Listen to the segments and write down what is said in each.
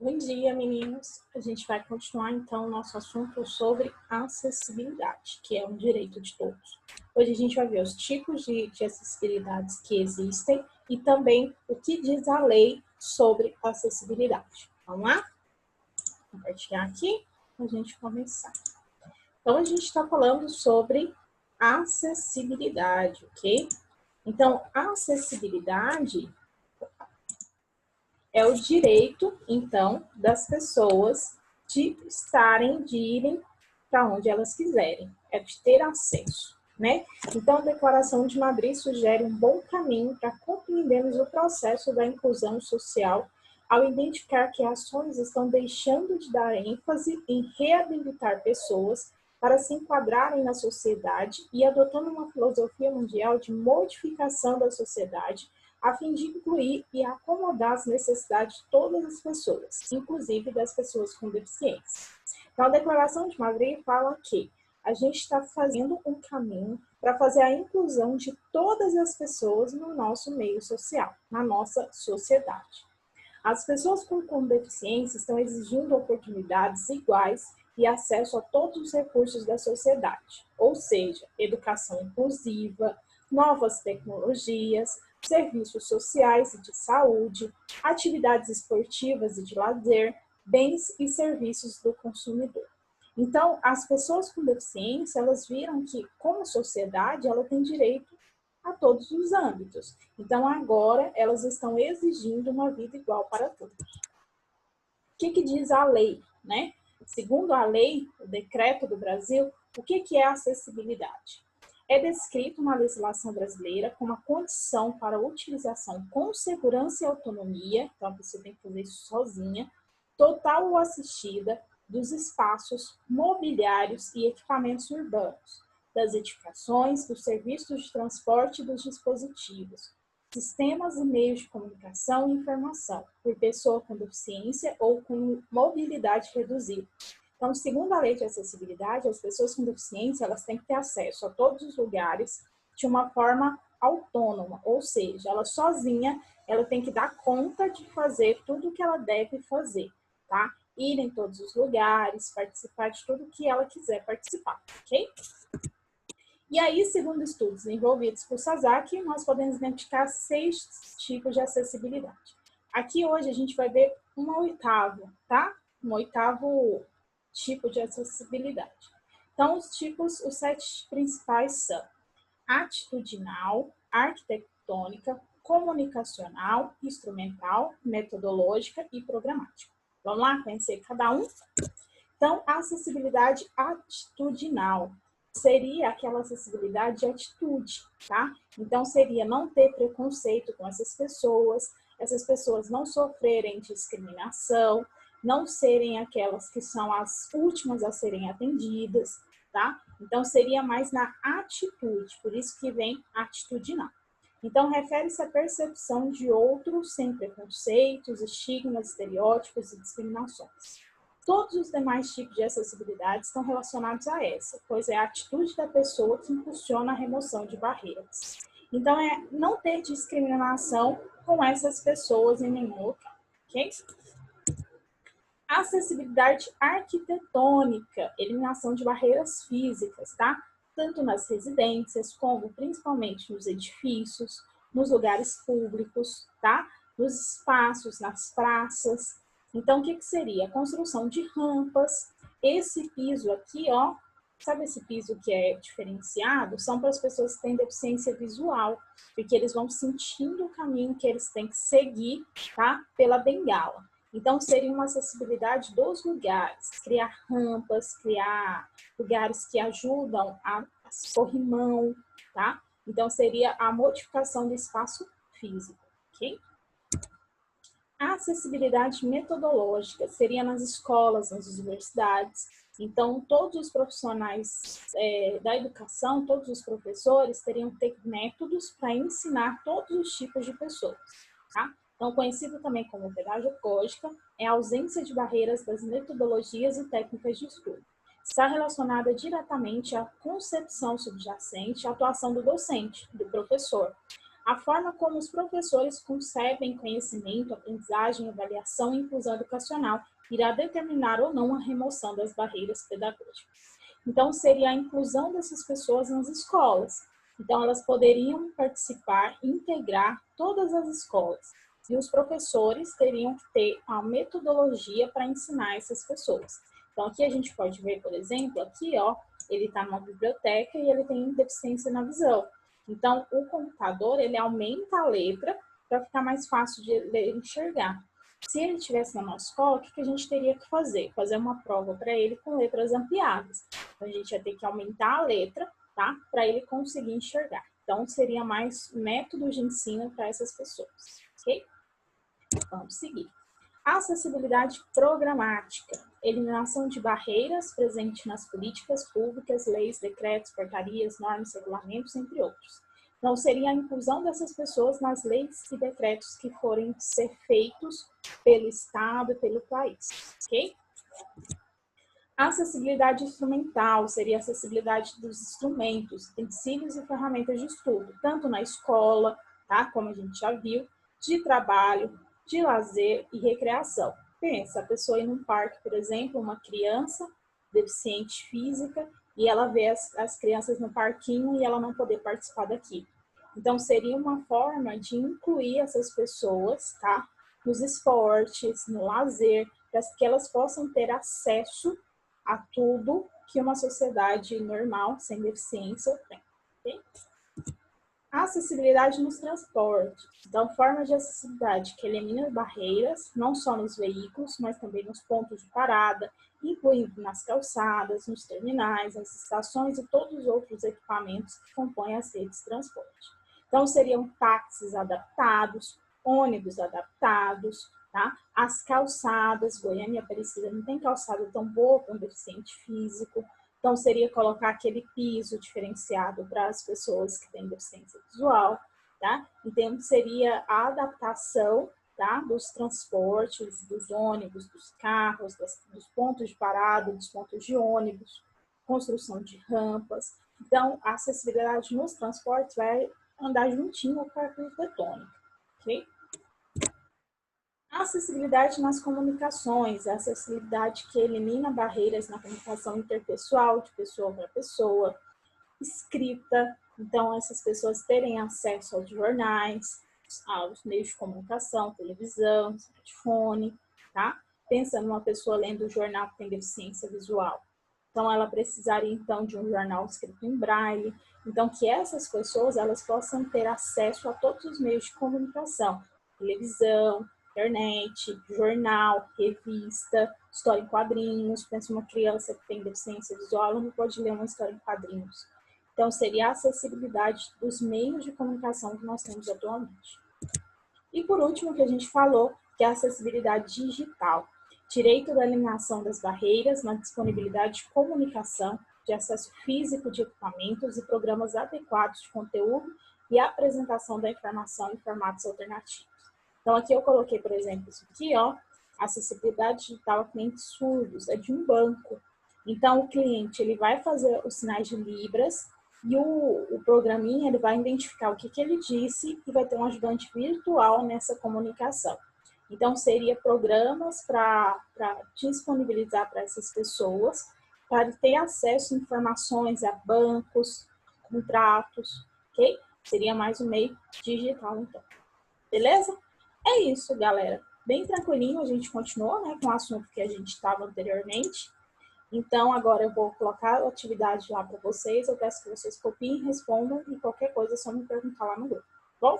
Bom dia, meninos. A gente vai continuar, então, nosso assunto sobre acessibilidade, que é um direito de todos. Hoje a gente vai ver os tipos de acessibilidades que existem e também o que diz a lei sobre acessibilidade. Vamos lá? Vou compartilhar aqui para a gente começar. Então, a gente está falando sobre acessibilidade, ok? Então, a acessibilidade é o direito, então, das pessoas de irem para onde elas quiserem, é de ter acesso, né? Então, a Declaração de Madrid sugere um bom caminho para compreendermos o processo da inclusão social ao identificar que ações estão deixando de dar ênfase em reabilitar pessoas para se enquadrarem na sociedade e adotando uma filosofia mundial de modificação da sociedade a fim de incluir e acomodar as necessidades de todas as pessoas, inclusive das pessoas com deficiência. Então, a Declaração de Madrid fala que a gente está fazendo um caminho para fazer a inclusão de todas as pessoas no nosso meio social, na nossa sociedade. As pessoas com deficiência estão exigindo oportunidades iguais e acesso a todos os recursos da sociedade, ou seja, educação inclusiva, novas tecnologias, serviços sociais e de saúde, atividades esportivas e de lazer, bens e serviços do consumidor. Então, as pessoas com deficiência, elas viram que, como sociedade, ela tem direito a todos os âmbitos. Então, agora, elas estão exigindo uma vida igual para todos. O que diz a lei, né? Segundo a lei, o decreto do Brasil, o que é acessibilidade? É descrito na legislação brasileira como a condição para a utilização com segurança e autonomia, então a pessoa tem que fazer isso sozinha, total ou assistida, dos espaços mobiliários e equipamentos urbanos, das edificações, dos serviços de transporte e dos dispositivos, sistemas e meios de comunicação e informação, por pessoa com deficiência ou com mobilidade reduzida. Então, segundo a lei de acessibilidade, as pessoas com deficiência, elas têm que ter acesso a todos os lugares de uma forma autônoma, ou seja, ela sozinha, ela tem que dar conta de fazer tudo o que ela deve fazer, tá? Ir em todos os lugares, participar de tudo que ela quiser participar, ok? E aí, segundo estudos desenvolvidos por Sasaki, nós podemos identificar 6 tipos de acessibilidade. Aqui hoje a gente vai ver um oitavo, tá? Um oitavo tipo de acessibilidade. Então, os 7 principais são atitudinal, arquitetônica, comunicacional, instrumental, metodológica e programática. Vamos lá conhecer cada um? Então, a acessibilidade atitudinal seria aquela acessibilidade de atitude, tá? Então, seria não ter preconceito com essas pessoas não sofrerem discriminação, não serem aquelas que são as últimas a serem atendidas, tá? Então, seria mais na atitude, por isso que vem atitudinal. Então, refere-se à percepção de outros sem preconceitos, estigmas, estereótipos e discriminações. Todos os demais tipos de acessibilidade estão relacionados a essa, pois é a atitude da pessoa que impulsiona a remoção de barreiras. Então, é não ter discriminação com essas pessoas em nenhum local, ok? Acessibilidade arquitetônica, eliminação de barreiras físicas, tá? Tanto nas residências, como principalmente nos edifícios, nos lugares públicos, tá? Nos espaços, nas praças. Então, o que seria? A construção de rampas. Esse piso aqui, ó, sabe esse piso que é diferenciado? São para as pessoas que têm deficiência visual, porque eles vão sentindo o caminho que eles têm que seguir, tá? Pela bengala. Então, seria uma acessibilidade dos lugares, criar rampas, criar lugares que ajudam a corrimão, tá? Então, seria a modificação do espaço físico, ok? A acessibilidade metodológica seria nas escolas, nas universidades. Então, todos os profissionais da educação, todos os professores teriam que ter métodos para ensinar todos os tipos de pessoas, tá? Então, conhecido também como pedagógica, é a ausência de barreiras das metodologias e técnicas de estudo. Está relacionada diretamente à concepção subjacente à atuação do docente, do professor, A forma como os professores concebem conhecimento, aprendizagem, avaliação e inclusão educacional irá determinar ou não a remoção das barreiras pedagógicas. Então, seria a inclusão dessas pessoas nas escolas. Então, elas poderiam participar, integrar todas as escolas. E os professores teriam que ter a metodologia para ensinar essas pessoas. Então, aqui a gente pode ver, por exemplo, aqui, ó, ele está numa biblioteca e ele tem deficiência na visão. Então, o computador, ele aumenta a letra para ficar mais fácil de ler e enxergar. Se ele estivesse na nossa escola, o que a gente teria que fazer? Fazer uma prova para ele com letras ampliadas. Então, a gente ia ter que aumentar a letra, tá? Para ele conseguir enxergar. Então, seria mais métodos de ensino para essas pessoas, ok? Vamos seguir. Acessibilidade programática. Eliminação de barreiras presente nas políticas públicas, leis, decretos, portarias, normas, regulamentos, entre outros. Então, seria a inclusão dessas pessoas nas leis e decretos que forem ser feitos pelo Estado e pelo país, ok? Acessibilidade instrumental seria a acessibilidade dos instrumentos, utensílios e ferramentas de estudo, tanto na escola, tá, como a gente já viu, de trabalho, de lazer e recreação. Pensa, a pessoa ir num parque, por exemplo, uma criança deficiente física, e ela vê as crianças no parquinho e ela não poder participar daqui. Então, seria uma forma de incluir essas pessoas, tá, nos esportes, no lazer, para que elas possam ter acesso a tudo que uma sociedade normal, sem deficiência, tem. Okay? Acessibilidade nos transportes. Então, formas de acessibilidade que eliminam barreiras, não só nos veículos, mas também nos pontos de parada, incluindo nas calçadas, nos terminais, nas estações e todos os outros equipamentos que compõem as redes de transporte. Então, seriam táxis adaptados, ônibus adaptados, tá? As calçadas, Goiânia e Aparecida não tem calçada tão boa para um deficiente físico, então seria colocar aquele piso diferenciado para as pessoas que têm deficiência visual, tá? Então seria a adaptação, tá, dos transportes, dos ônibus, dos carros, dos pontos de parada, dos pontos de ônibus, construção de rampas. Então, a acessibilidade nos transportes vai andar juntinho com a arquitetônica, ok? Acessibilidade nas comunicações, a acessibilidade que elimina barreiras na comunicação interpessoal, de pessoa para pessoa, escrita, então essas pessoas terem acesso aos jornais, aos meios de comunicação, televisão, smartphone, tá? Pensa numa pessoa lendo o jornal que tem deficiência visual. Então, ela precisaria, então, de um jornal escrito em braille. Então, que essas pessoas, elas possam ter acesso a todos os meios de comunicação. Televisão, internet, jornal, revista, história em quadrinhos. Pensa uma criança que tem deficiência visual, ela não pode ler uma história em quadrinhos. Então, seria a acessibilidade dos meios de comunicação que nós temos atualmente. E, por último, que a gente falou, que é a acessibilidade digital. Direito da eliminação das barreiras na disponibilidade de comunicação, de acesso físico de equipamentos e programas adequados de conteúdo e apresentação da informação em formatos alternativos. Então, aqui eu coloquei, por exemplo, isso aqui, ó, acessibilidade digital a clientes surdos, é de um banco. Então, o cliente, ele vai fazer os sinais de Libras e o programinha, ele vai identificar o que ele disse e vai ter um ajudante virtual nessa comunicação. Então, seria programas para disponibilizar para essas pessoas, para ter acesso a informações, a bancos, contratos, ok? Seria mais um meio digital, então. Beleza? É isso, galera. Bem tranquilinho, a gente continuou, né, com o assunto que a gente estava anteriormente. Então, agora eu vou colocar a atividade lá para vocês. Eu peço que vocês copiem, respondam e qualquer coisa é só me perguntar lá no grupo, tá bom?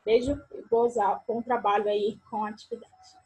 Beijo e bom trabalho aí com a atividade.